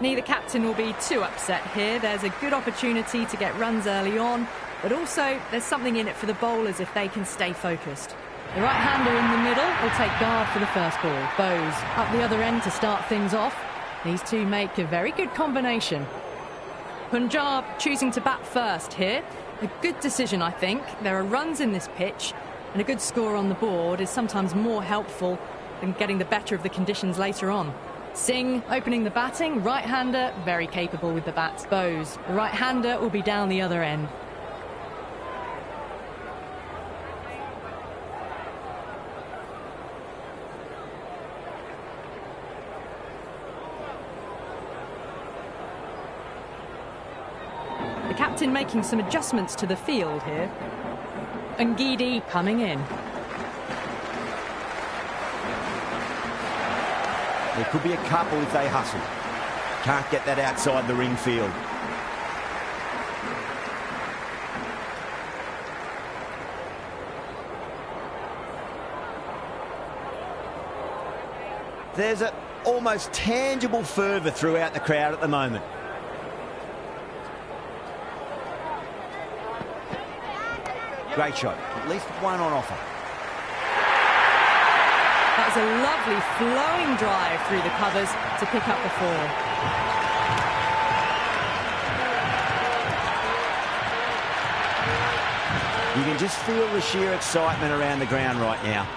Neither captain will be too upset here. There's a good opportunity to get runs early on, but also there's something in it for the bowlers if they can stay focused. The right-hander in the middle will take guard for the first ball. Bowes up the other end to start things off. These two make a very good combination. Punjab choosing to bat first here. A good decision, I think. There are runs in this pitch, and a good score on the board is sometimes more helpful than getting the better of the conditions later on. Singh opening the batting, right-hander, very capable with the bat. Bowes, the right-hander, will be down the other end. The captain making some adjustments to the field here. Ngidi coming in. There could be a couple if they hustle. Can't get that outside the ring field. There's an almost tangible fervour throughout the crowd at the moment. Great shot. At least one on offer. That was a lovely flowing drive through the covers to pick up the 4. You can just feel the sheer excitement around the ground right now.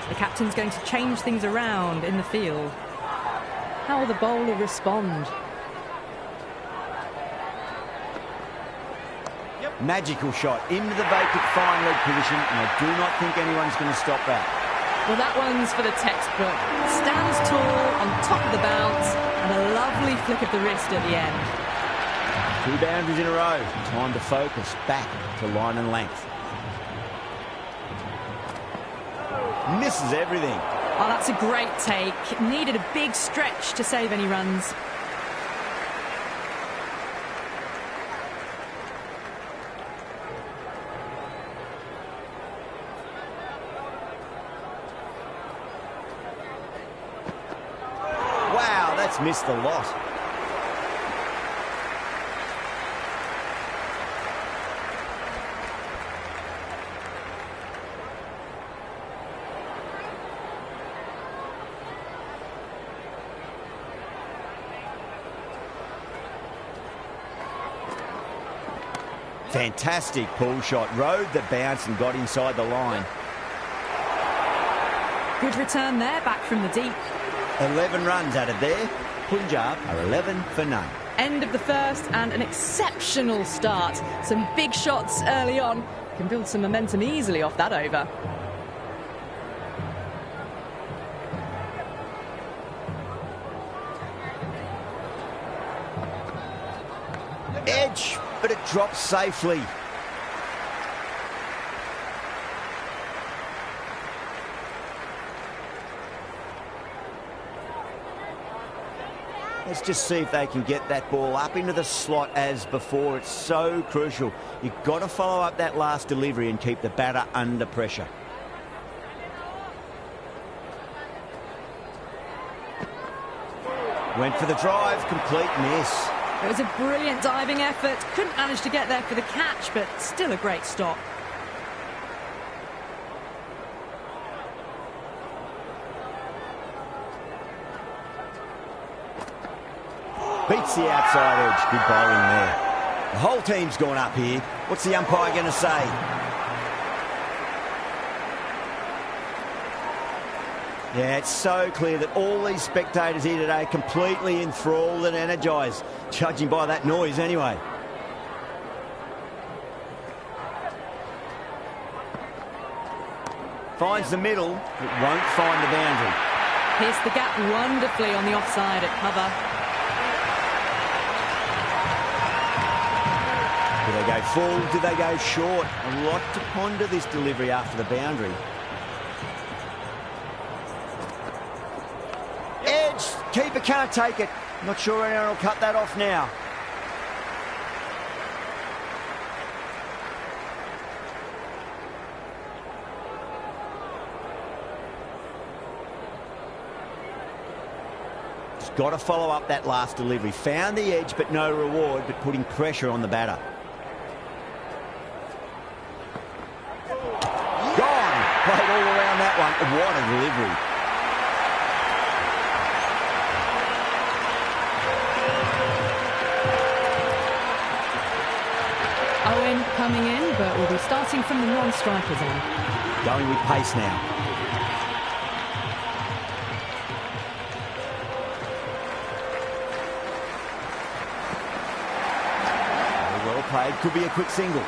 The captain's going to change things around in the field. How will the bowler respond? Magical shot into the vacant fine leg position, and I do not think anyone's going to stop that. Well, that one's for the textbook. Stands tall on top of the bounce, and a lovely flick of the wrist at the end. 2 boundaries in a row. Time to focus back to line and length. Misses everything. Oh, that's a great take. Needed a big stretch to save any runs. Wow, that's missed a lot. Fantastic pull shot. Rode the bounce and got inside the line. Good return there, back from the deep. 11 runs added there. Punjab are 11 for none. End of the first and an exceptional start. Some big shots early on. Can build some momentum easily off that over. Edge, but it drops safely. Let's just see if they can get that ball up into the slot as before. It's so crucial. You've got to follow up that last delivery and keep the batter under pressure. Went for the drive, complete miss. It was a brilliant diving effort. Couldn't manage to get there for the catch, but still a great stop. Beats the outside edge. Good bowling there. The whole team's gone up here. What's the umpire going to say? Yeah, it's so clear that all these spectators here today are completely enthralled and energised, judging by that noise anyway. Finds the middle, but won't find the boundary. Pierced the gap wonderfully on the offside at cover. Do they go full? Do they go short? A lot to ponder this delivery after the boundary. Edge, keeper can't take it. Not sure anyone will cut that off now. got to follow up that last delivery. Found the edge, but no reward, but putting pressure on the batter. Gone! Played all around that one. What a delivery. Owen coming in, but will be starting from the non-strikers end. Going with pace now. Very well played. Could be a quick single.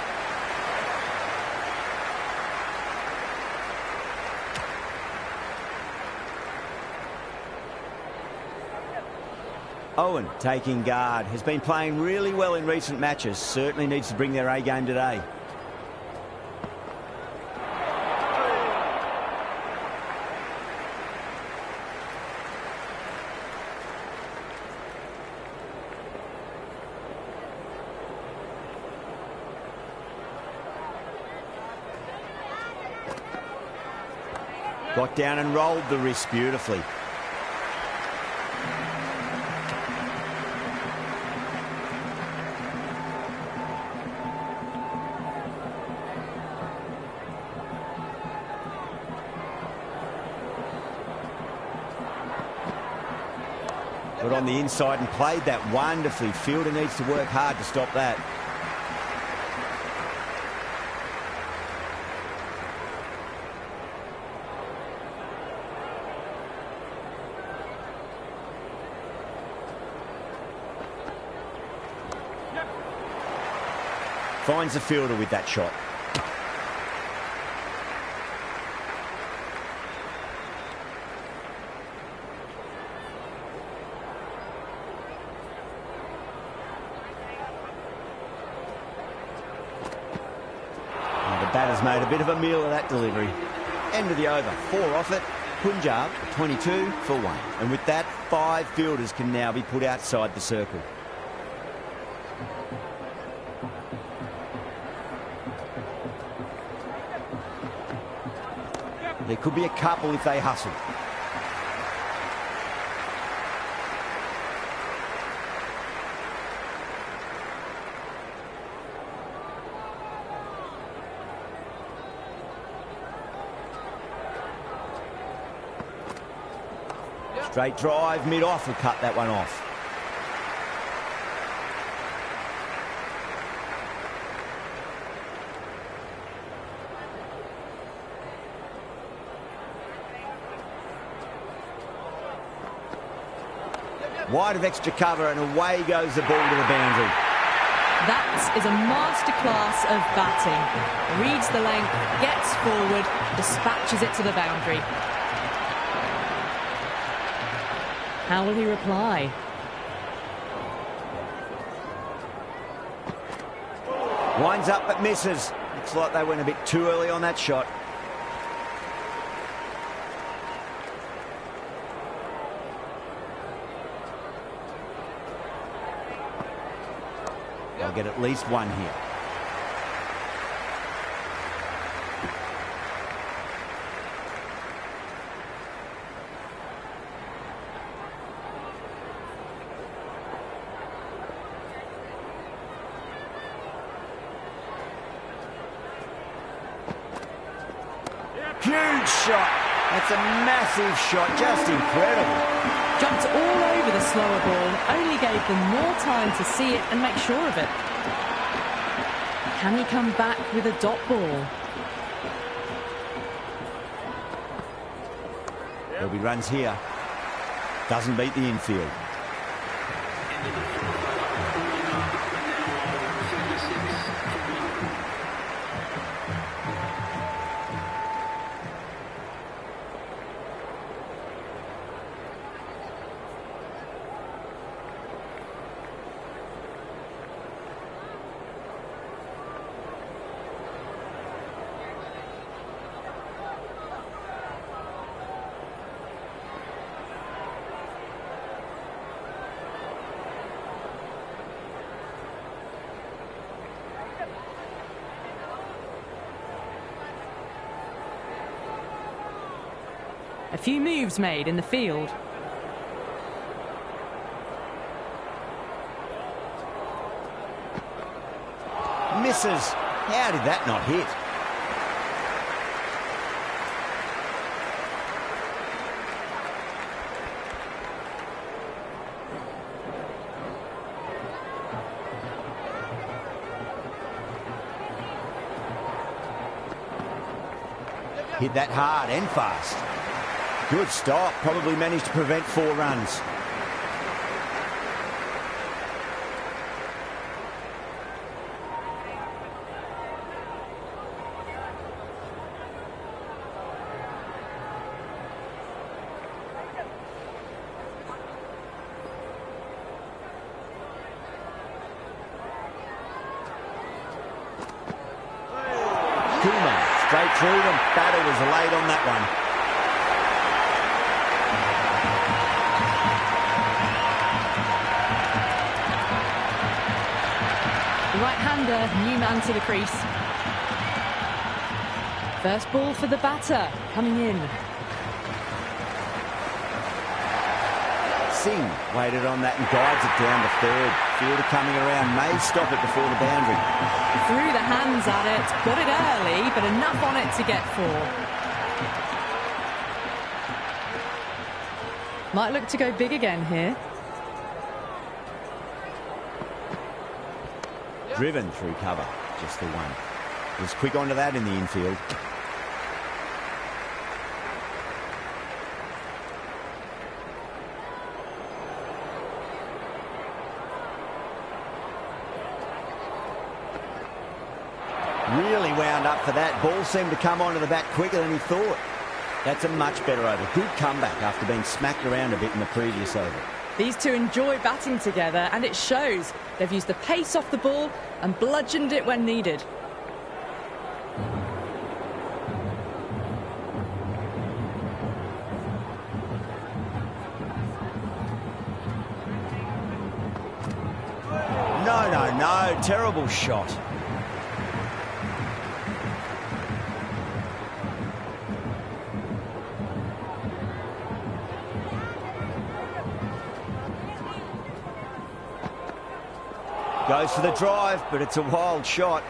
Owen taking guard, has been playing really well in recent matches, certainly needs to bring their A game today. Got down and rolled the wrist beautifully. Got on the inside and played that wonderfully. Fielder needs to work hard to stop that. Finds the fielder with that shot. Batter's made a bit of a meal of that delivery. End of the over. 4 off it. Punjab 22 for 1. And with that, 5 fielders can now be put outside the circle. There could be a couple if they hustle. Straight drive, mid-off, will cut that one off. Wide of extra cover and away goes the ball to the boundary. That is a masterclass of batting. Reads the length, gets forward, dispatches it to the boundary. How will he reply? Winds up but misses. Looks like they went a bit too early on that shot. They'll get at least one here. Huge shot. That's a massive shot. Just incredible. Jumped all over the slower ball. Only gave them more time to see it and make sure of it. Can he come back with a dot ball? There'll be runs here. Doesn't beat the infield. A few moves made in the field. Misses. How did that not hit? Hit that hard and fast. Good stop. Probably managed to prevent 4 runs. Straight through them. Batter was late on that one. The right-hander, new man to the crease. First ball for the batter, coming in. Singh waited on that and guides it down to third. Fielder coming around, may stop it before the boundary. Threw the hands at it, got it early, but enough on it to get 4. Might look to go big again here. Driven through cover, just the one. Was quick onto that in the infield. Really wound up for that. Ball seemed to come onto the bat quicker than he thought. That's a much better over. Good comeback after being smacked around a bit in the previous over. These two enjoy batting together, and it shows. They've used the pace off the ball and bludgeoned it when needed. No. Terrible shot. Goes for the drive, but it's a wild shot.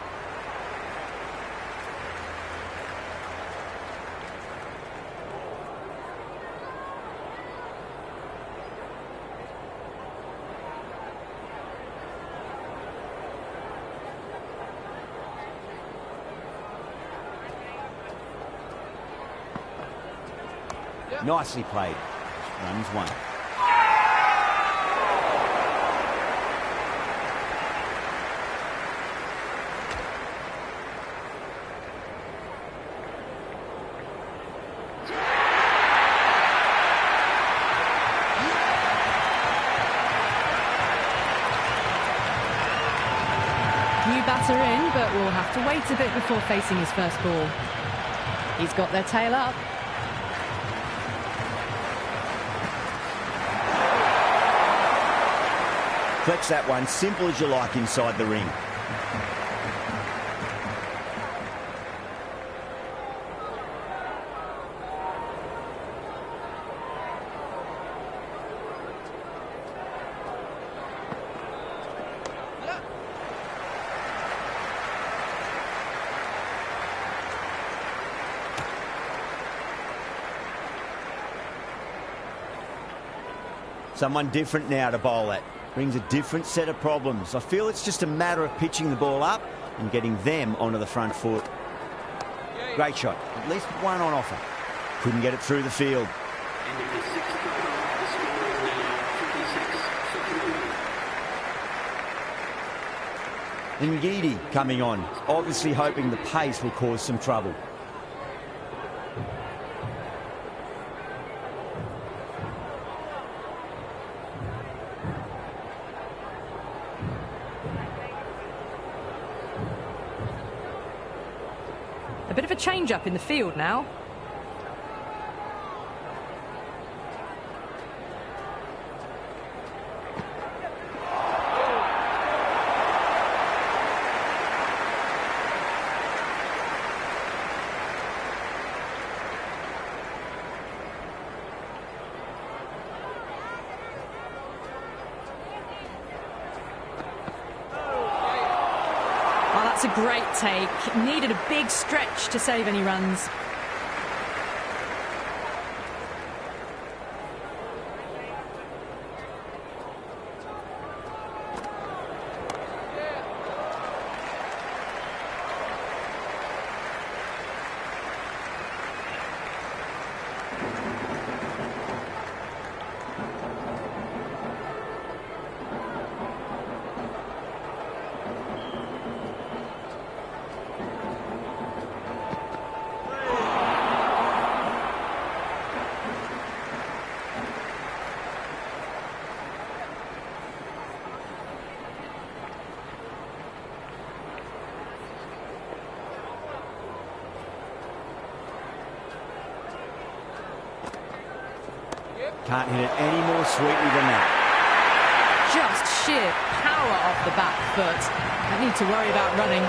Nicely played. Runs 1. New batter in, but will have to wait a bit before facing his first ball. He's got their tail up. Flex that one, simple as you like inside the ring. Someone different now to bowl at. Brings a different set of problems. I feel it's just a matter of pitching the ball up and getting them onto the front foot. Great shot. At least one on offer. Couldn't get it through the field. Ngidi coming on, obviously hoping the pace will cause some trouble. A bit of a change-up in the field now. That's a great take. Needed a big stretch to save any runs. Can't hit it any more sweetly than that. Just sheer power off the back foot. Don't need to worry about running.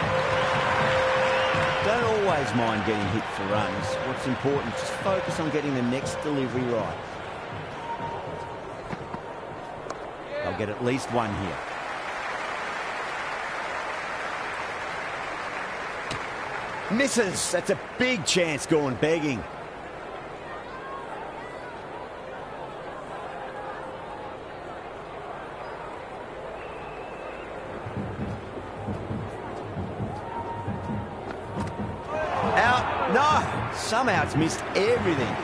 Don't always mind getting hit for runs. What's important is just focus on getting the next delivery right. They'll get at least one here. Misses. That's a big chance going begging. Out. No. Somehow it's missed everything.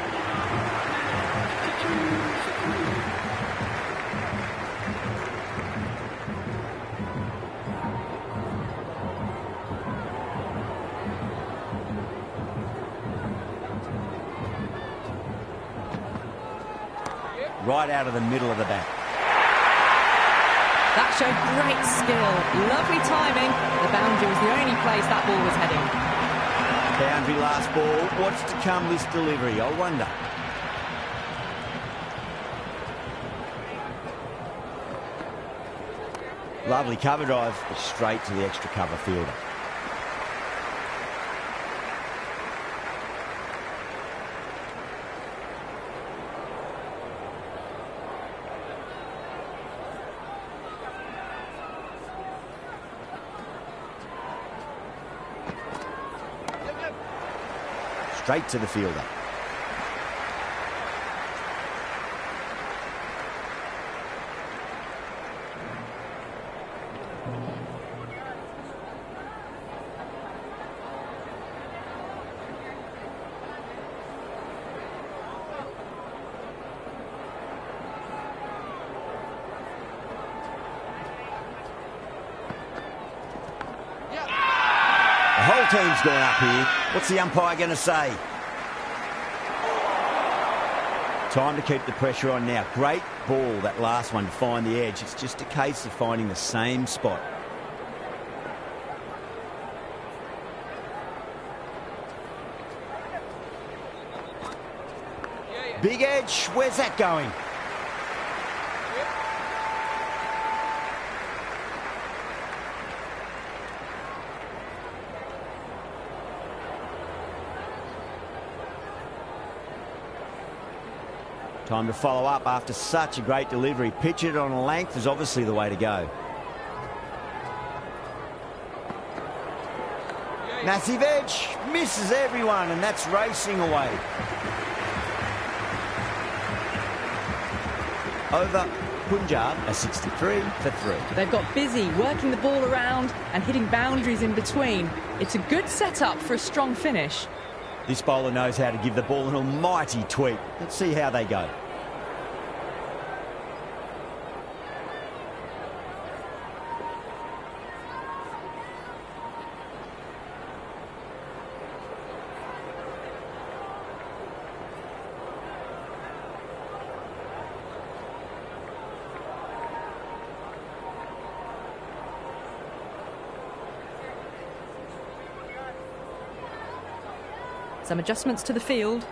Right out of the middle of the bat. That showed great skill. Lovely timing. The boundary was the only place that ball was heading. Boundary last ball. What's to come this delivery, I wonder. Lovely cover drive, but straight to the extra cover fielder. Straight to the fielder. The whole team's gone up here. What's the umpire going to say? Time to keep the pressure on now. Great ball, that last one, to find the edge. It's just a case of finding the same spot. Big edge. Where's that going? Time to follow up after such a great delivery. Pitch it on a length is obviously the way to go. Massive edge. Misses everyone, and that's racing away. Over Punjab, a 63 for 3. They've got busy working the ball around and hitting boundaries in between. It's a good setup for a strong finish. This bowler knows how to give the ball an almighty tweak. Let's see how they go. Some adjustments to the field.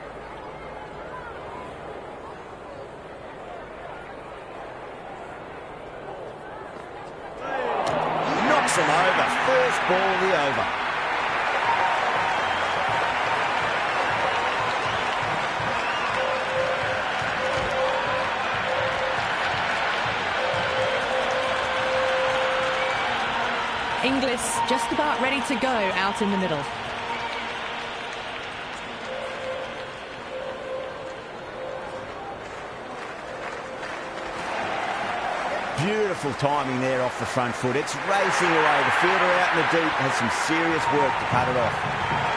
Knocks them over. First ball of the over. Inglis just about ready to go out in the middle. Beautiful timing there off the front foot. It's racing away. The fielder out in the deep has some serious work to cut it off.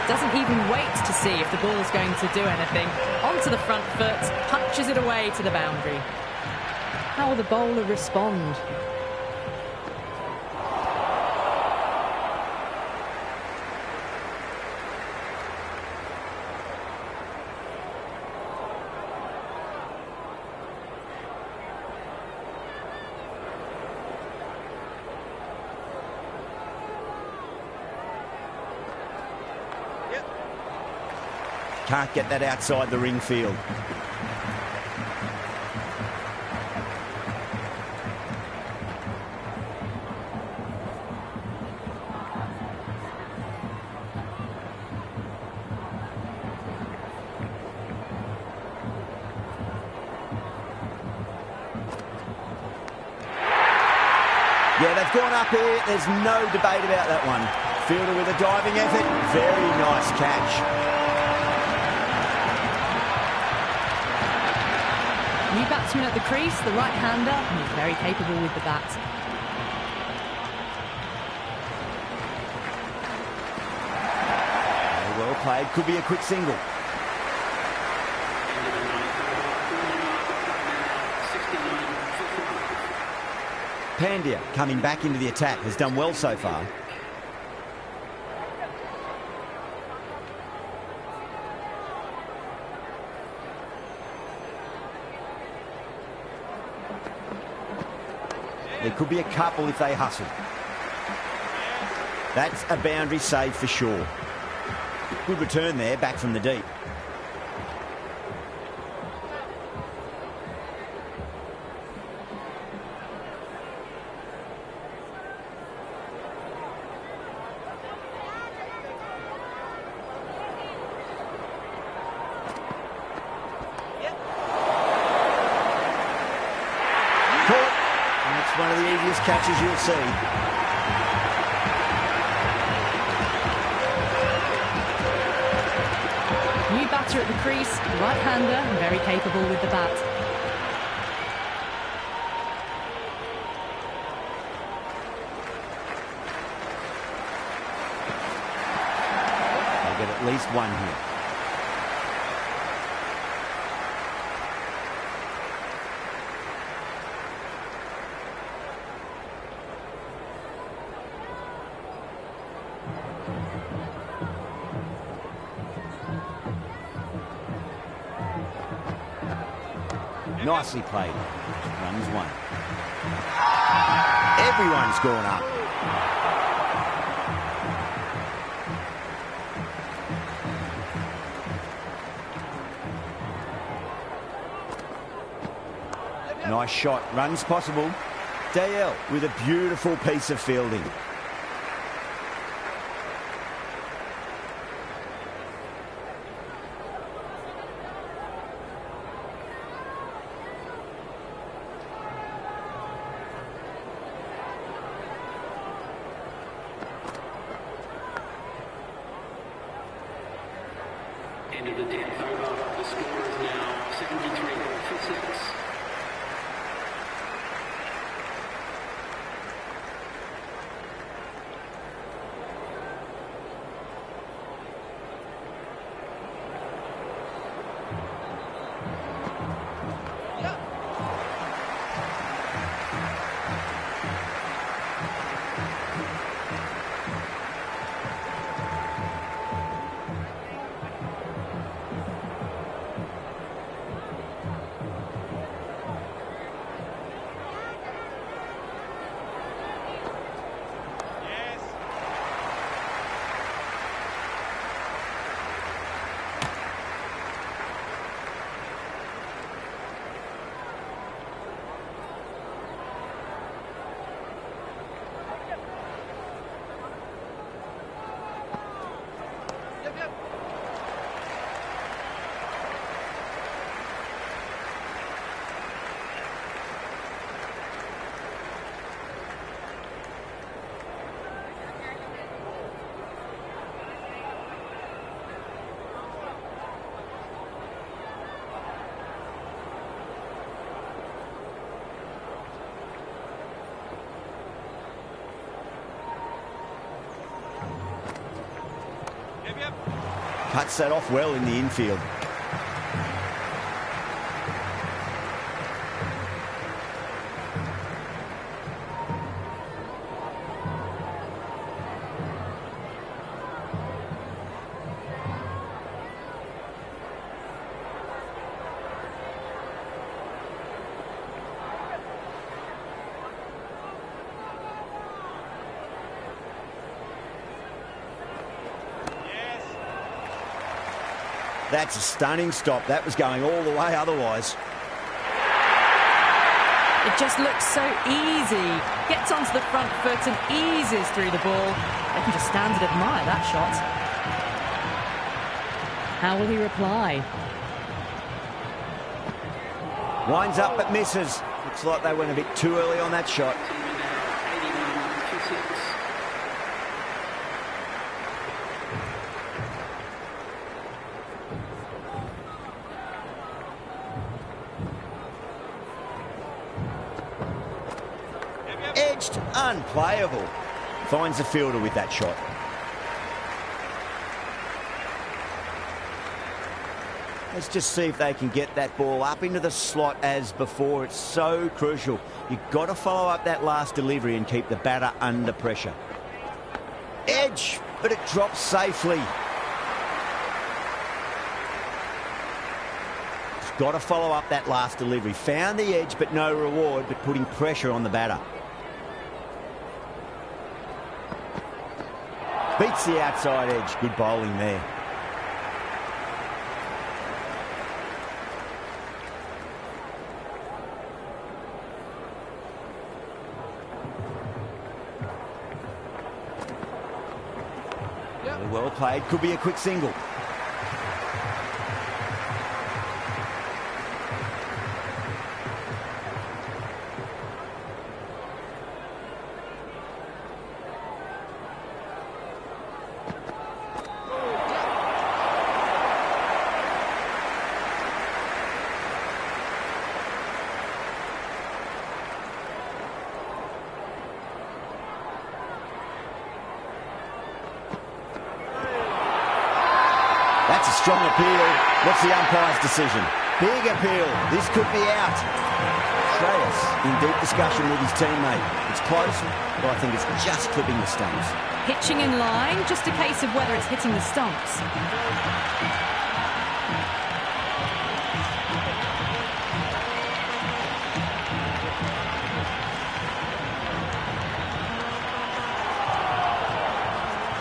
Doesn't even wait to see if the ball's going to do anything. Onto the front foot, punches it away to the boundary. How will the bowler respond? Can't get that outside the ring field. Yeah, they've gone up here. There's no debate about that one. Fielder with a diving effort. Very nice catch. New batsman at the crease, the right-hander, and he's very capable with the bat. Very well played, could be a quick single. Pandya coming back into the attack, has done well so far. There could be a couple if they hustle. That's a boundary save for sure. Good return there, back from the deep. One of the easiest catches you'll see. New batter at the crease, right-hander, and very capable with the bat. They'll get at least one here. Nicely played. Runs one. Everyone's gone up. Nice shot. Runs possible. Dayal with a beautiful piece of fielding. End of the 10th over. The score is now 73 for 6. Cuts that off well in the infield. That's a stunning stop. That was going all the way otherwise. It just looks so easy. Gets onto the front foot and eases through the ball. They can just stand and admire that shot. How will he reply? Winds up but misses. Looks like they went a bit too early on that shot. Edged, unplayable. Finds the fielder with that shot. Let's just see if they can get that ball up into the slot as before. It's so crucial. You've got to follow up that last delivery and keep the batter under pressure. Edge, but it drops safely. Just got to follow up that last delivery. Found the edge, but no reward, but putting pressure on the batter. Beats the outside edge. Good bowling there. Well played. Could be a quick single. That's a strong appeal. What's the umpire's decision? Big appeal. This could be out. Shreyas in deep discussion with his teammate. It's close, but I think it's just clipping the stumps. Pitching in line, just a case of whether it's hitting the stumps.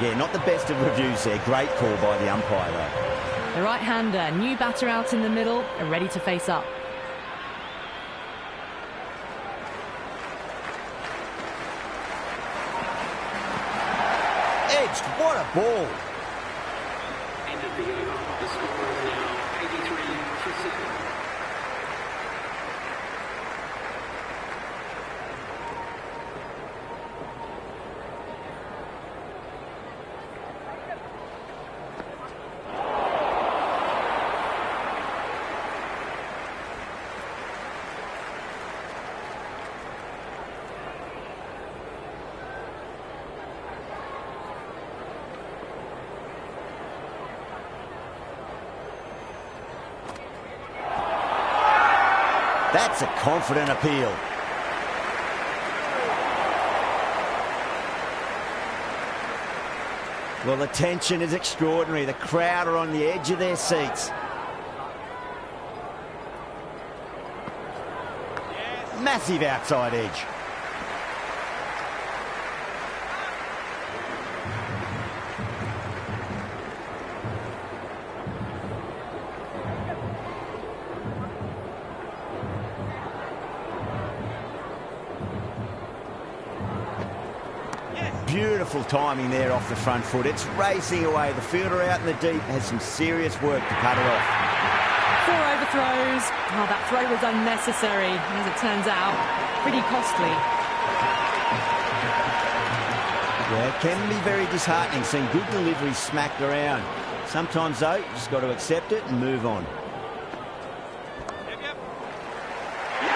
Yeah, not the best of reviews there. Great call by the umpire, though. The right-hander, new batter out in the middle, are ready to face up. Edged, what a ball. End of the over. The score is now 83 for 7. That's a confident appeal. Well, the tension is extraordinary. The crowd are on the edge of their seats. Massive outside edge. Beautiful timing there off the front foot. It's racing away. The fielder out in the deep has some serious work to cut it off. 4 overthrows. Oh, that throw was unnecessary. As it turns out, pretty costly. Yeah, it can be very disheartening seeing good deliveries smacked around. Sometimes, though, you just got to accept it and move on.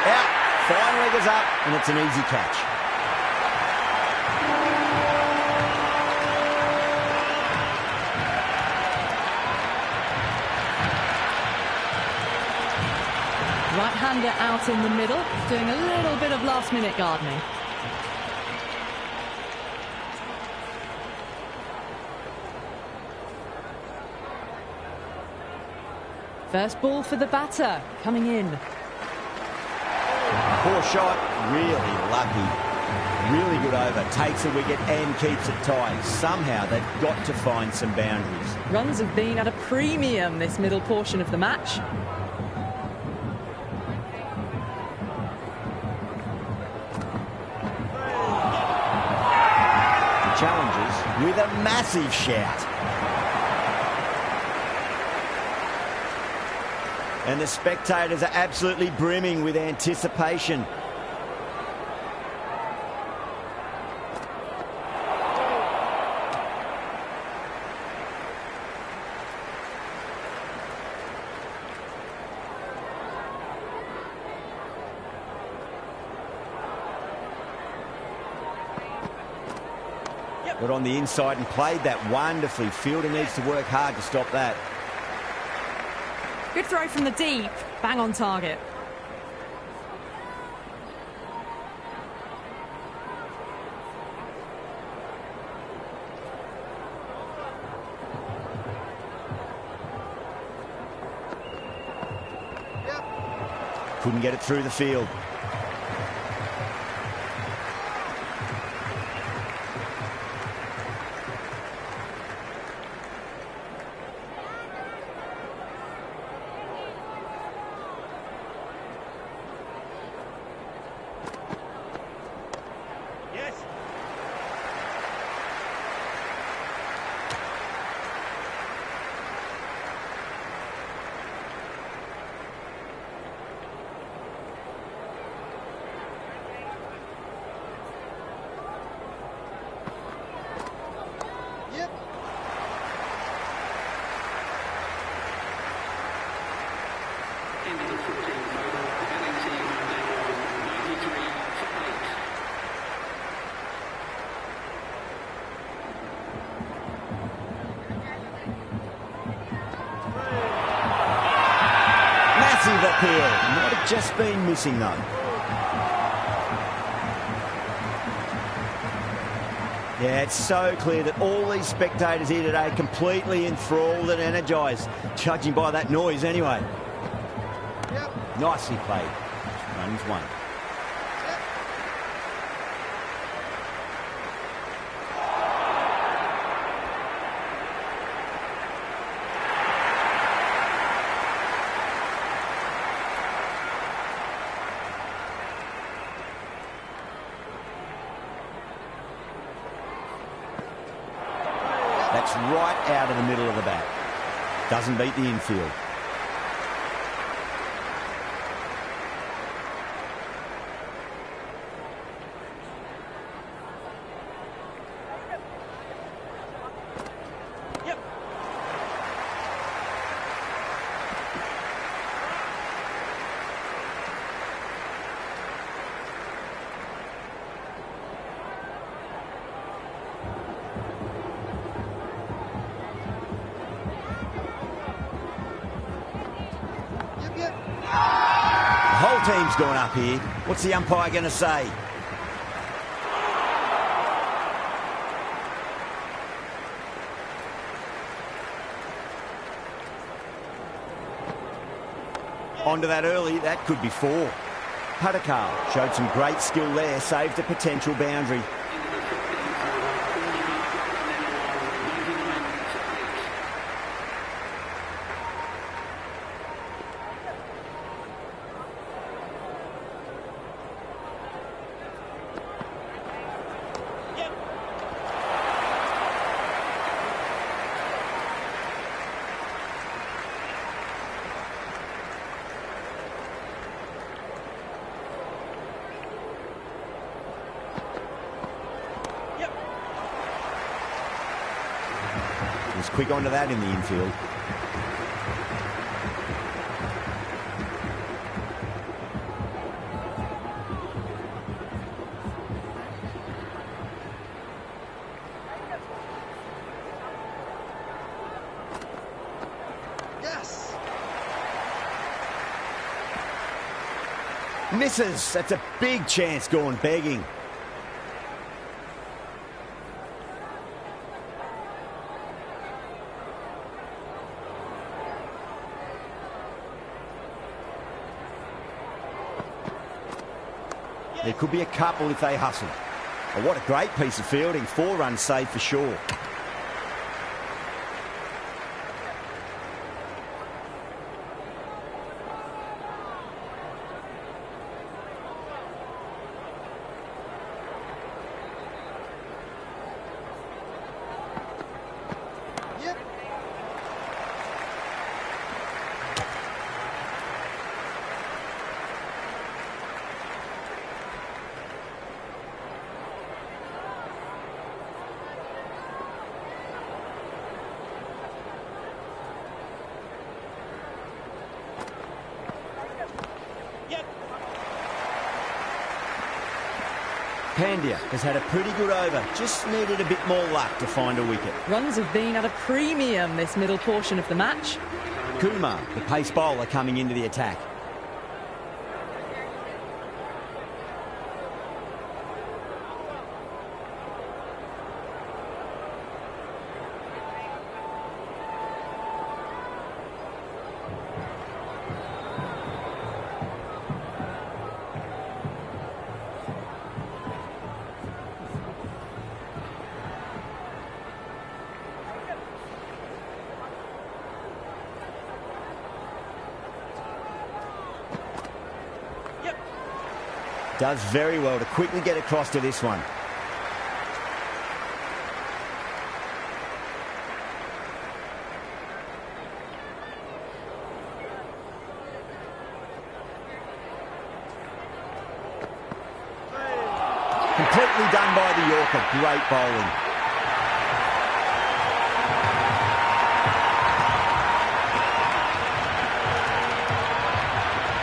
Out. Fine leg is up, and it's an easy catch. right-hander out in the middle, doing a little bit of last-minute gardening. First ball for the batter, coming in. Poor shot, really lucky. Really good over, takes a wicket and keeps it tight. Somehow they've got to find some boundaries. Runs have been at a premium this middle portion of the match. Challenges with a massive shout. And the spectators are absolutely brimming with anticipation. Got on the inside and played that wonderfully. Fielder needs to work hard to stop that. Good throw from the deep, bang on target. Couldn't get it through the field. End of the 14th over. The batting team are now on 93 for 8. Massive appeal. Might have just been missing though. Yeah, it's so clear that all these spectators here today are completely enthralled and energised, judging by that noise anyway. Nicely played. Runs one. That's right out of the middle of the bat. Doesn't beat the infield. The whole team's gone up here. What's the umpire going to say? Onto that early, that could be 4. Padikkal showed some great skill there, saved a potential boundary. Was quick onto that in the infield. Misses. That's a big chance gone begging. There could be a couple if they hustle. Oh, what a great piece of fielding. 4 runs saved for sure. Pandya has had a pretty good over, just needed a bit more luck to find a wicket. Runs have been at a premium this middle portion of the match. Kumar, the pace bowler, coming into the attack. Does very well to quickly get across to this one. Completely done by the Yorker. Great bowling.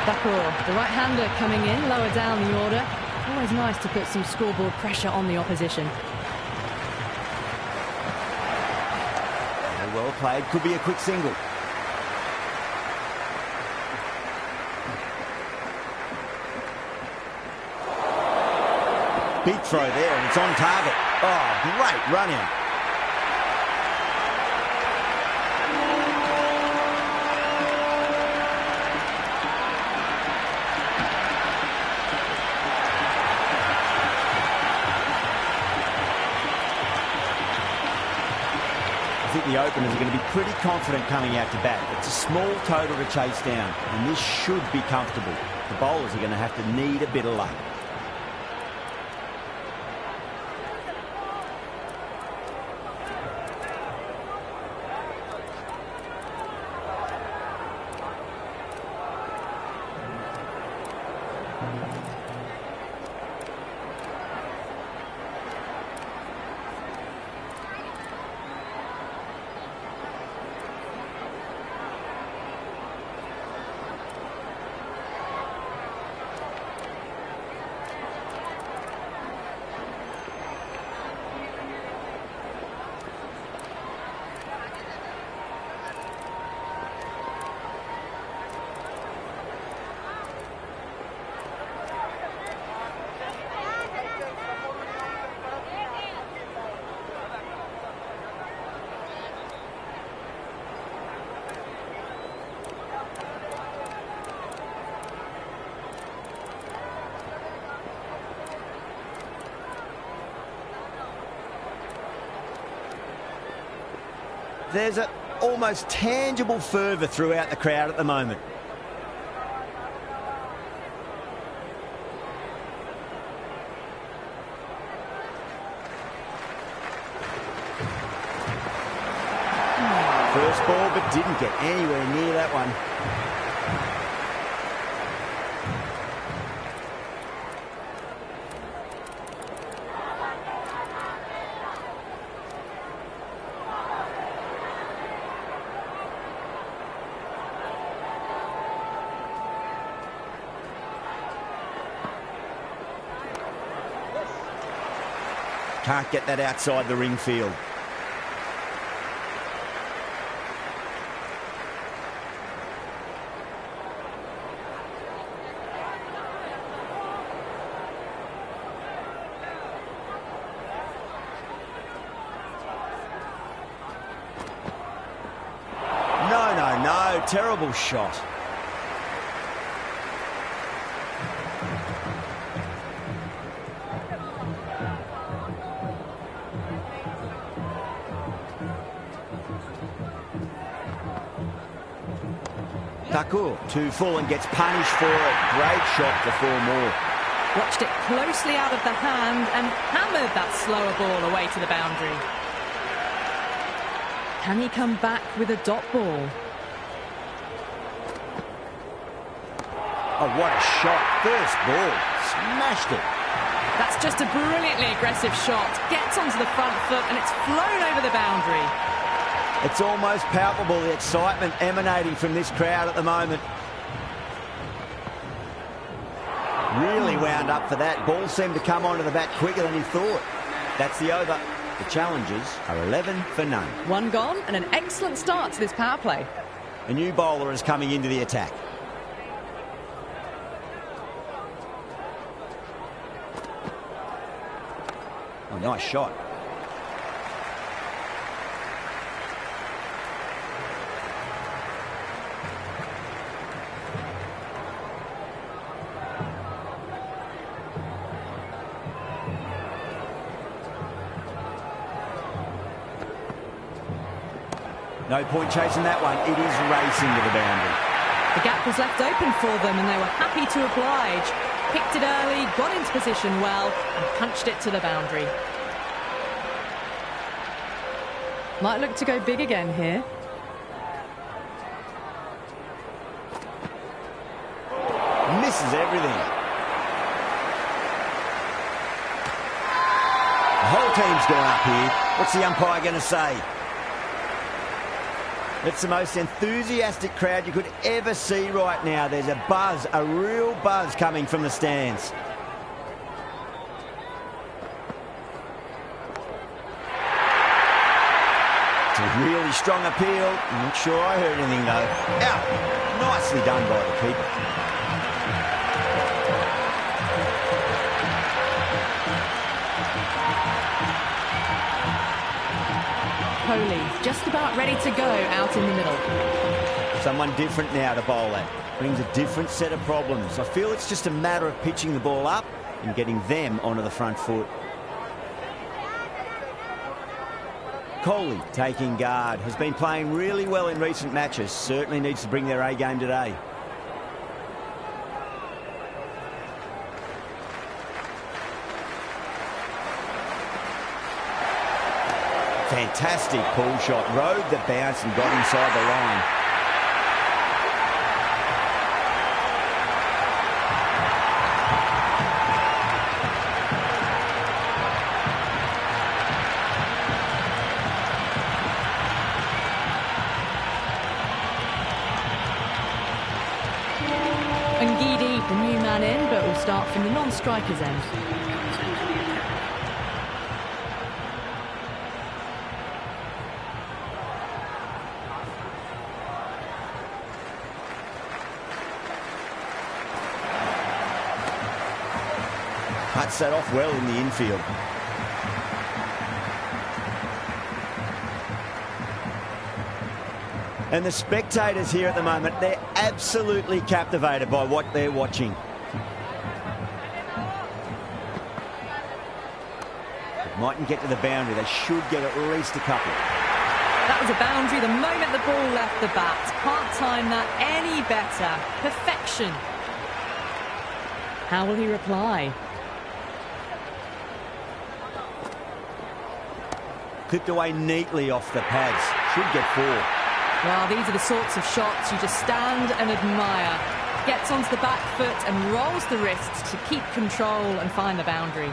Thakur, the right-hander coming in, lower down the order. Always nice to put some scoreboard pressure on the opposition. Well played, could be a quick single. Big throw there, and it's on target. Oh, great run out. I think the openers are going to be pretty confident coming out to bat. It's a small total to chase down, and this should be comfortable. The bowlers are going to have to need a bit of luck. There's an almost tangible fervour throughout the crowd at the moment. First ball, but didn't get anywhere near that one. Can't get that outside the ring field. terrible shot. Takur too full and gets punished for it. Great shot for 4 more. Watched it closely out of the hand and hammered that slower ball away to the boundary. Can he come back with a dot ball? Oh, what a shot. First ball. Smashed it. That's just a brilliantly aggressive shot. Gets onto the front foot and it's flown over the boundary. It's almost palpable, the excitement emanating from this crowd at the moment. Really wound up for that. Ball seemed to come onto the bat quicker than he thought. That's the over. The challengers are 11 for none. 1 gone and an excellent start to this power play. A new bowler is coming into the attack. Oh, nice shot. No point chasing that one. It is racing to the boundary. The gap was left open for them and they were happy to oblige. Picked it early, got into position well and punched it to the boundary. Might look to go big again here. Misses everything. The whole team's gone up here. What's the umpire going to say? It's the most enthusiastic crowd you could ever see right now. There's a buzz, a real buzz coming from the stands. It's a really strong appeal. I'm not sure I heard anything though. Out. Nicely done by the keeper. Kohli just about ready to go out in the middle. Someone different now to bowl at. Brings a different set of problems. I feel it's just a matter of pitching the ball up and getting them onto the front foot. Kohli taking guard. Has been playing really well in recent matches. Certainly needs to bring their A game today. Fantastic pull shot. Rode the bounce and got inside the line. Ngidi, the new man in, but will start from the non-striker's end. Cuts that off well in the infield. And the spectators here at the moment, they're absolutely captivated by what they're watching. It mightn't get to the boundary. They should get at least a couple. That was a boundary the moment the ball left the bat. Can't time that any better. Perfection. How will he reply? Clipped away neatly off the pads. Should get 4. Well, these are the sorts of shots you just stand and admire. Gets onto the back foot and rolls the wrists to keep control and find the boundary.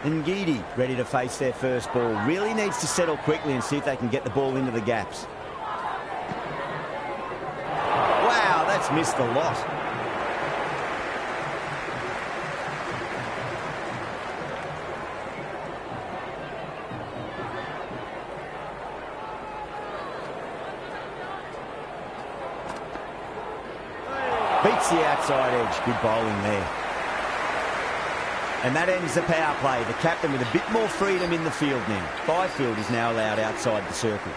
Ngidi ready to face their first ball. Really needs to settle quickly and see if they can get the ball into the gaps. Wow, that's missed the lot. Beats the outside edge. Good bowling there. And that ends the power play. The captain with a bit more freedom in the field now. 5 fielders now allowed outside the circle.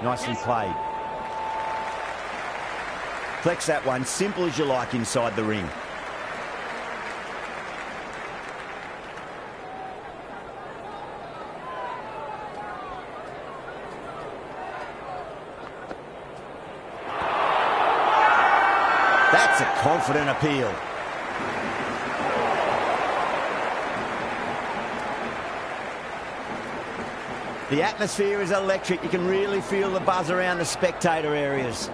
Nicely played. Flex that one, simple as you like inside the ring. That's a confident appeal. The atmosphere is electric. You can really feel the buzz around the spectator areas.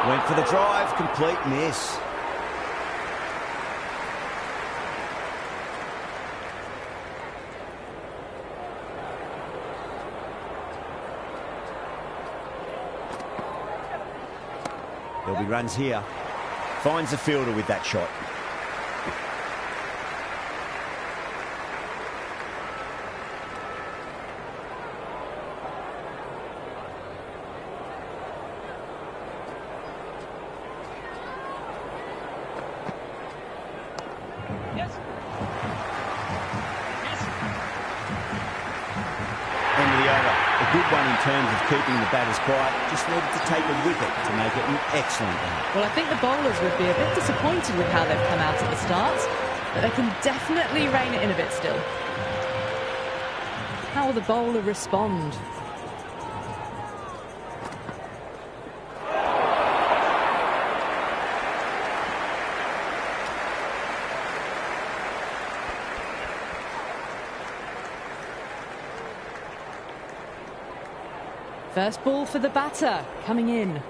Went for the drive, complete miss. There'll be runs here. Finds the fielder with that shot. In terms of keeping the batters quiet, just needed to take a wicket to make it an excellent game. Well, I think the bowlers would be a bit disappointed with how they've come out at the start, but they can definitely rein it in a bit still. How will the bowler respond? First ball for the batter, coming in.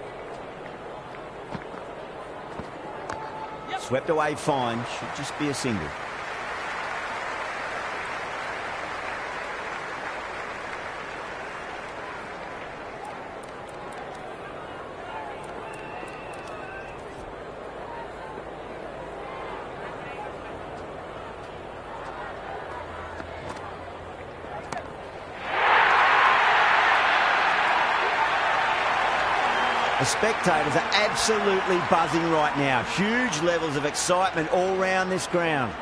Swept away fine, should just be a single. The spectators are absolutely buzzing right now. Huge levels of excitement all round this ground.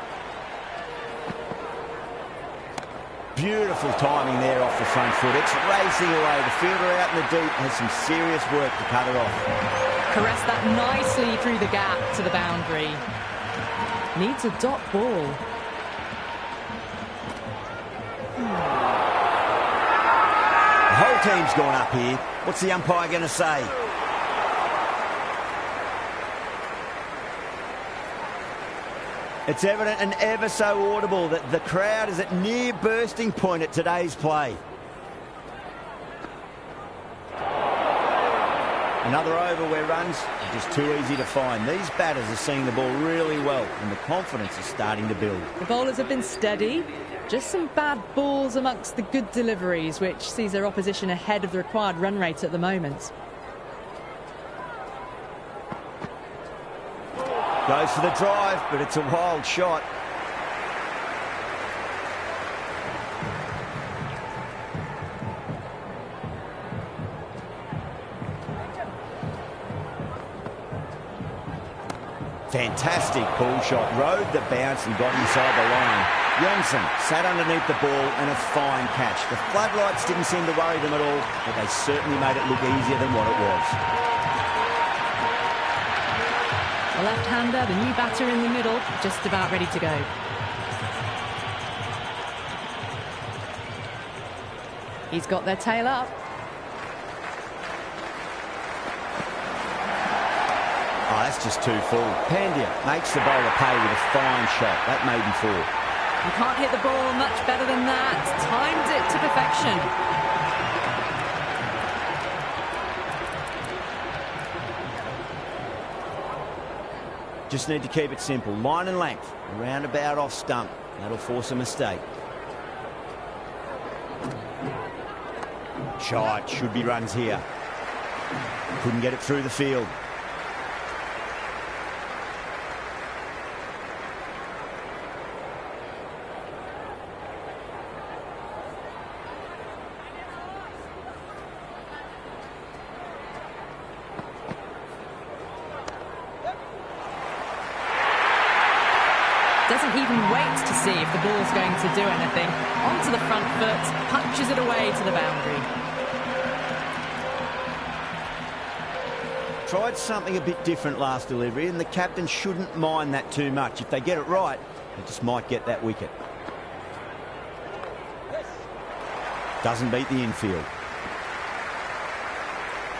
Beautiful timing there off the front foot. It's racing away. The fielder out in the deep has some serious work to cut it off. Caressed that nicely through the gap to the boundary. Needs a dot ball. The whole team's gone up here. What's the umpire going to say? It's evident and ever so audible that the crowd is at near bursting point at today's play. Another over where runs are just too easy to find. These batters are seeing the ball really well and the confidence is starting to build. The bowlers have been steady. Just some bad balls amongst the good deliveries, which sees their opposition ahead of the required run rate at the moment. Goes for the drive, but it's a wild shot. Fantastic pull shot. Rode the bounce and got inside the line. Johnson sat underneath the ball and a fine catch. The floodlights didn't seem to worry them at all, but they certainly made it look easier than what it was. The left-hander, the new batter in the middle, just about ready to go. He's got their tail up. Oh, that's just too full. Pandya makes the bowler pay with a fine shot. That may be 4. You can't hit the ball much better than that. Timed it to perfection. Just need to keep it simple. Line and length. Roundabout off stump. That'll force a mistake. Shot. Should be runs here. Couldn't get it through the field. Doesn't even wait to see if the ball's going to do anything. Onto the front foot, punches it away to the boundary. Tried something a bit different last delivery, and the captain shouldn't mind that too much. If they get it right, they just might get that wicket. Doesn't beat the infield.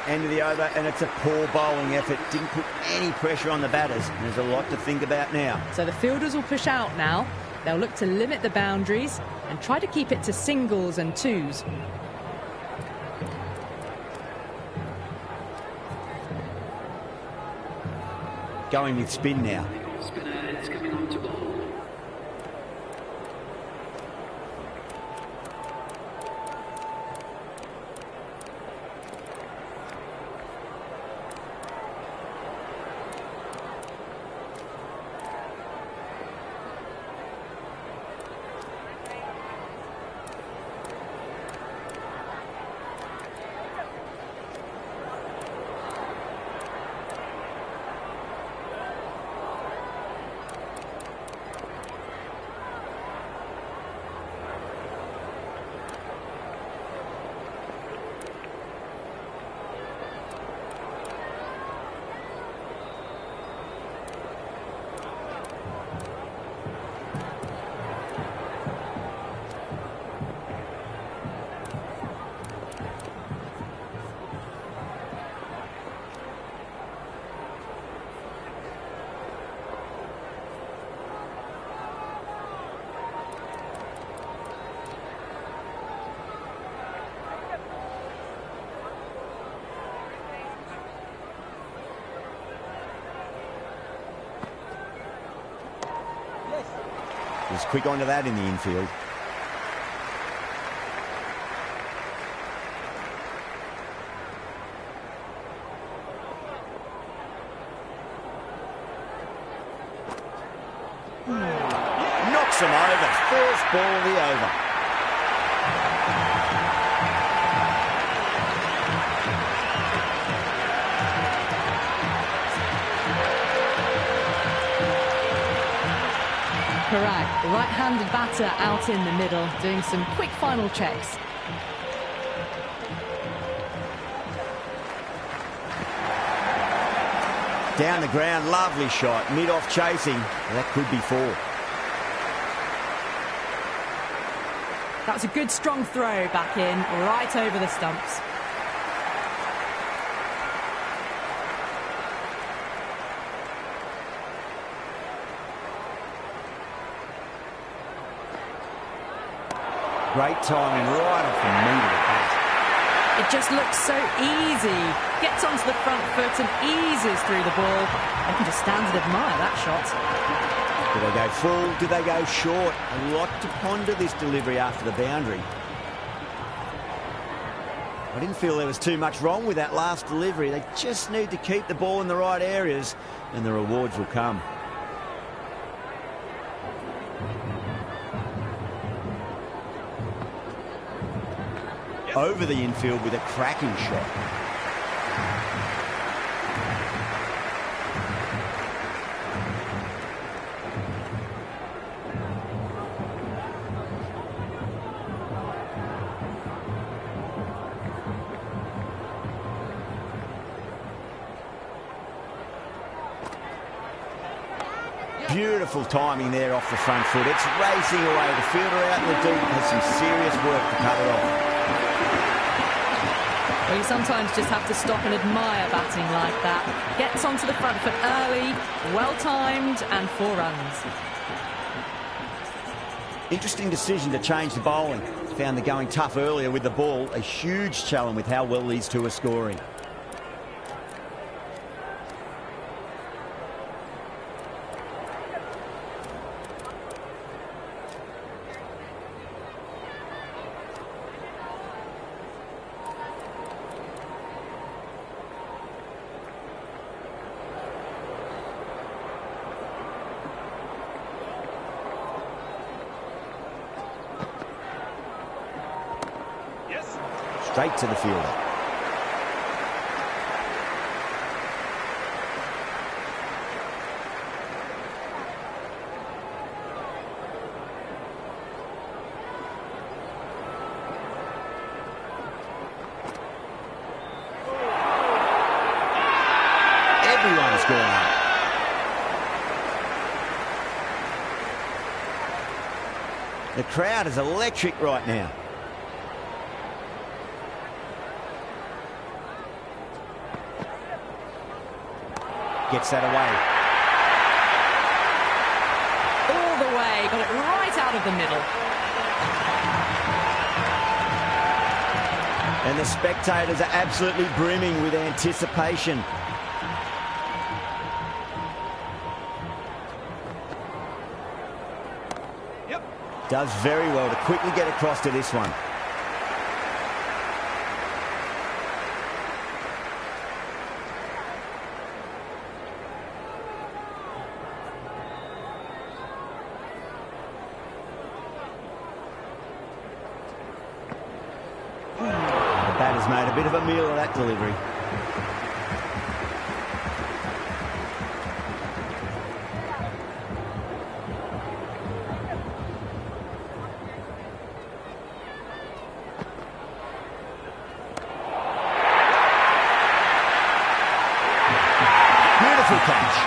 End of the over, and it's a poor bowling effort. Didn't put any pressure on the batters. There's a lot to think about now. So the fielders will push out now. They'll look to limit the boundaries and try to keep it to singles and twos. Going with spin now. Spinner is coming on to bowl. Was quick onto that in the infield. Knocks him over. First ball of the over. Correct. The right-handed batter out in the middle, doing some quick final checks. Down the ground, lovely shot. Mid-off chasing. That could be 4. That was a good strong throw back in, right over the stumps. Great timing right off the meat of the bat. It just looks so easy. Gets onto the front foot and eases through the ball. They can just stand and admire that shot. Do they go full? Do they go short? A lot to ponder this delivery after the boundary. I didn't feel there was too much wrong with that last delivery. They just need to keep the ball in the right areas and the rewards will come. Over the infield with a cracking shot. Beautiful timing there off the front foot. It's racing away. The fielder out in the deep has some serious work to cut it off. Well, you sometimes just have to stop and admire batting like that. Gets onto the front foot early, well timed, and 4 runs. Interesting decision to change the bowling. Found the going tough earlier with the ball. A huge challenge with how well these two are scoring. Straight to the fielder. Everyone's gone up. The crowd is electric right now. Gets that away. All the way, got it right out of the middle. And the spectators are absolutely brimming with anticipation. Does very well to quickly get across to this one. The batter's made a bit of a meal of that delivery. Beautiful catch.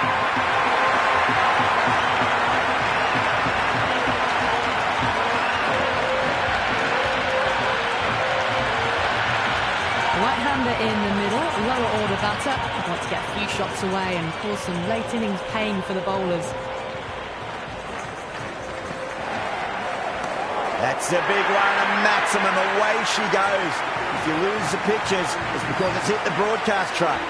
Right-hander in the middle, lower order batter. Want to get a few shots away and cause some late innings pain for the bowlers. That's a big one, a maximum. Away she goes. If you lose the pictures, it's because it's hit the broadcast truck.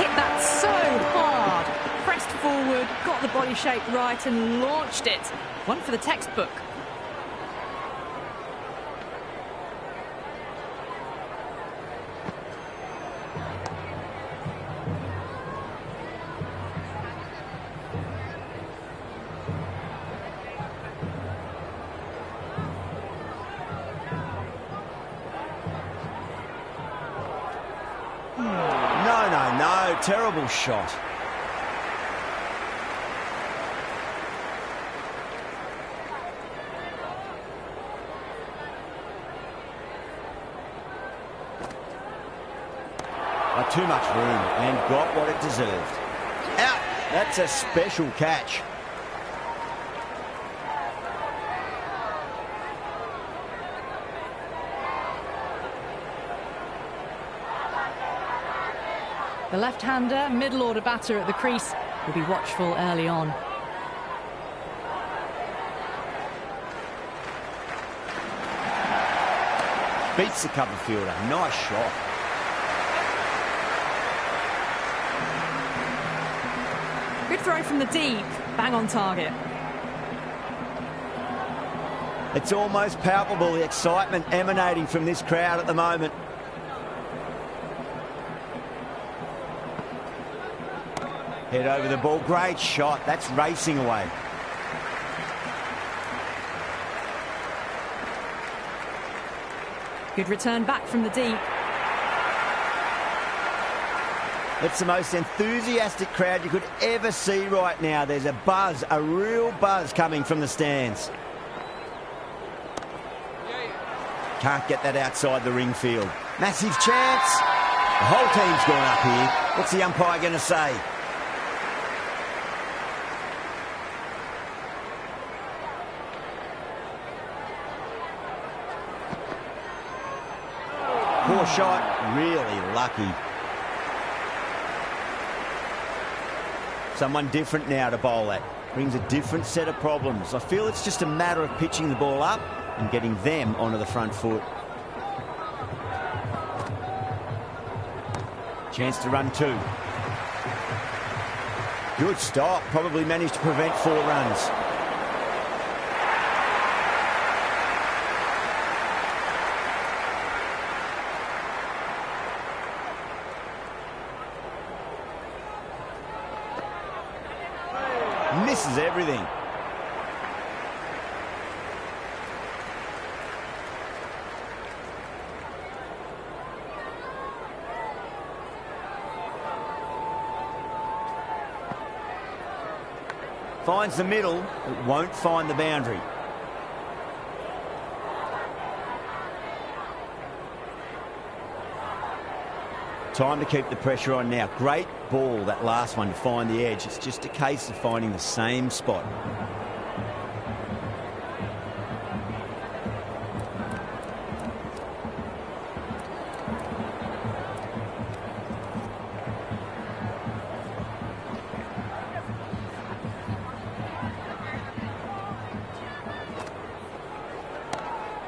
Hit that so hard. Pressed forward, got the body shape right and launched it. One for the textbook. No, terrible shot. Too much room and got what it deserved. Out. That's a special catch. The left-hander, middle-order batter at the crease, will be watchful early on. Beats the cover fielder. Nice shot. Good throw from the deep, bang on target. It's almost palpable, the excitement emanating from this crowd at the moment. Head over the ball, great shot. That's racing away. Good return back from the deep. It's the most enthusiastic crowd you could ever see right now. There's a buzz, a real buzz coming from the stands. Can't get that outside the ring field. Massive chance. The whole team's gone up here. What's the umpire going to say? Poor shot, really lucky. Someone different now to bowl at. brings a different set of problems. I feel it's just a matter of pitching the ball up and getting them onto the front foot. Chance to run 2. Good stop. Probably managed to prevent 4 runs. Misses everything. Finds the middle, but won't find the boundary. Time to keep the pressure on now. Great ball, that last one, to find the edge. It's just a case of finding the same spot.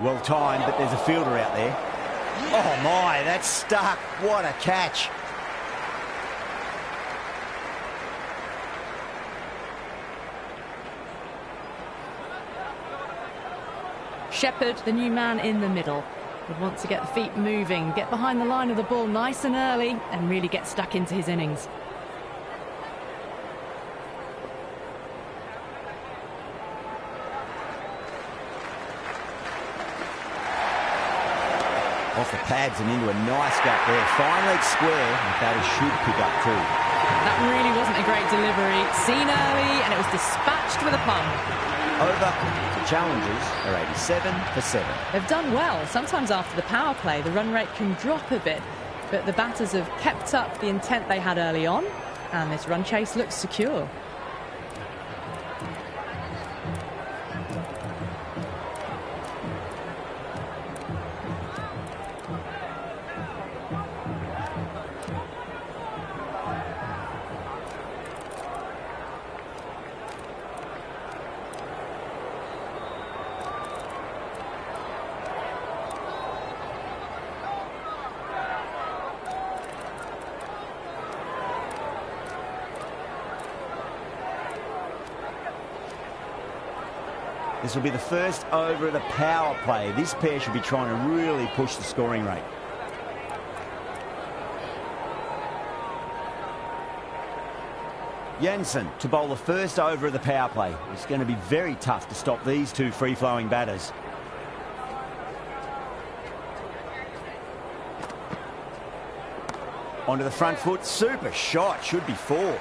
Well timed, but there's a fielder out there. Oh my, that's stuck. What a catch. Shepherd, the new man in the middle, would want to get the feet moving, get behind the line of the ball nice and early and really get stuck into his innings. Off the pads and into a nice gut there. Fine leg square, and batters should pick up 2. That really wasn't a great delivery. Seen early, and it was dispatched with a pump. Over. The challengers are 87 for 7. They've done well. Sometimes after the power play, the run rate can drop a bit, but the batters have kept up the intent they had early on, and this run chase looks secure. This will be the first over of the power play. This pair should be trying to really push the scoring rate. Jansen to bowl the first over of the power play. It's going to be very tough to stop these 2 free-flowing batters. Onto the front foot. Super shot. Should be 4.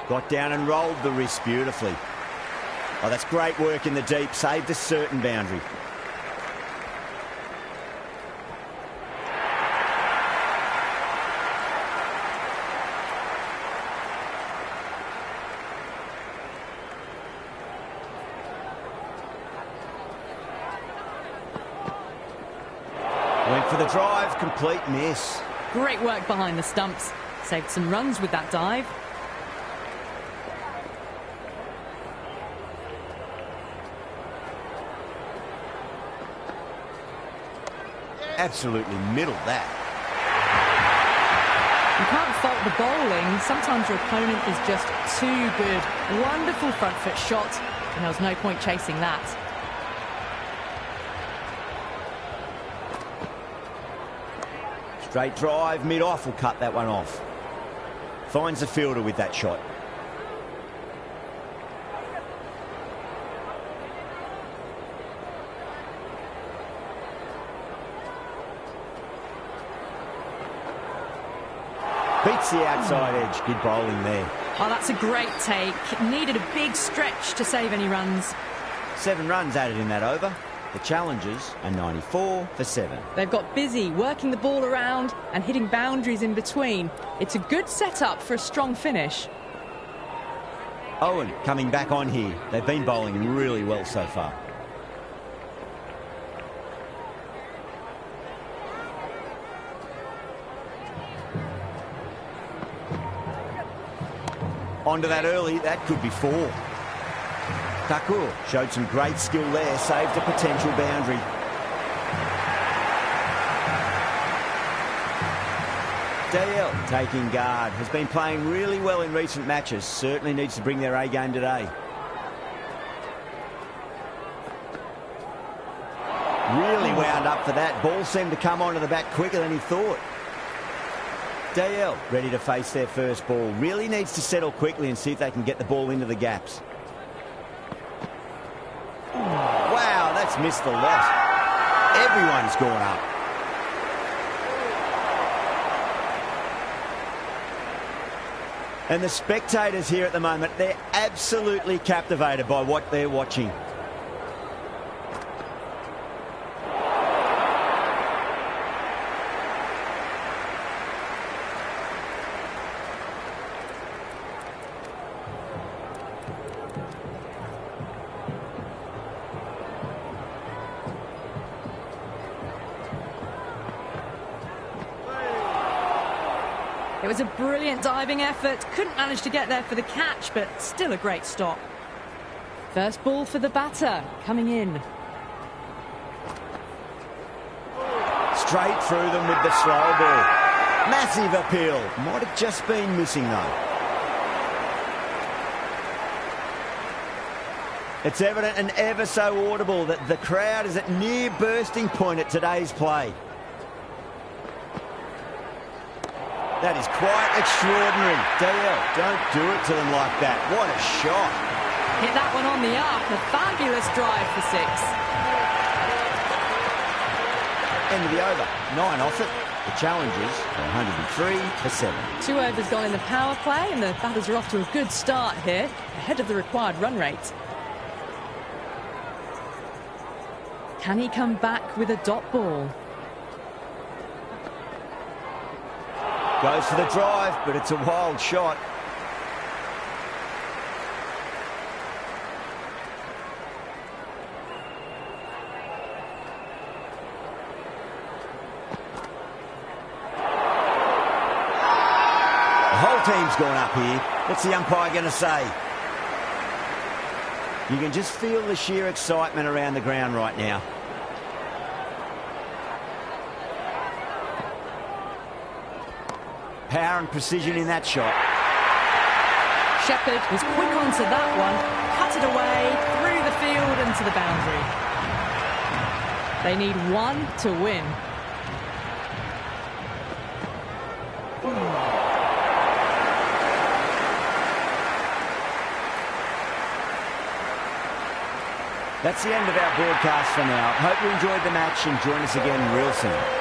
Got down and rolled the wrist beautifully. Oh, that's great work in the deep. Saved a certain boundary. Went for the drive. Complete miss. Great work behind the stumps. Saved some runs with that dive. Absolutely middled that. You can't fault the bowling. Sometimes your opponent is just too good. Wonderful front foot shot, and there was no point chasing that. Straight drive, mid-off will cut that one off. Finds the fielder with that shot. Beats the outside edge. Good bowling there. Oh, that's a great take. Needed a big stretch to save any runs. 7 runs added in that over. The challengers are 94 for 7. They've got busy working the ball around and hitting boundaries in between. It's a good setup for a strong finish. Owen coming back on here. They've been bowling really well so far. Onto that early, that could be 4. Thakur showed some great skill there, saved a potential boundary. Dale taking guard, has been playing really well in recent matches, certainly needs to bring their A game today. Really wound up for that, ball seemed to come onto the bat quicker than he thought. Dale ready to face their first ball, really needs to settle quickly and see if they can get the ball into the gaps. Wow, that's missed the lot. Everyone's gone up. And the spectators here at the moment, they're absolutely captivated by what they're watching. It was a brilliant diving effort. Couldn't manage to get there for the catch, but still a great stop. First ball for the batter, coming in. Straight through them with the slow ball. Massive appeal. Might have just been missing, though. It's evident and ever so audible that the crowd is at near bursting point at today's play. That is quite extraordinary. Dale, don't do it to them like that. What a shot. Hit that one on the arc. A fabulous drive for 6. End of the over. 9 off it. The challengers are 103 for 7. 2 overs gone in the power play, and the batters are off to a good start here, ahead of the required run rate. Can he come back with a dot ball? Goes for the drive, but it's a wild shot. The whole team's gone up here. What's the umpire going to say? You can just feel the sheer excitement around the ground right now. Power and precision in that shot. Shepherd was quick onto that one, cut it away, through the field and to the boundary. They need 1 to win. That's the end of our broadcast for now. Hope you enjoyed the match and join us again real soon.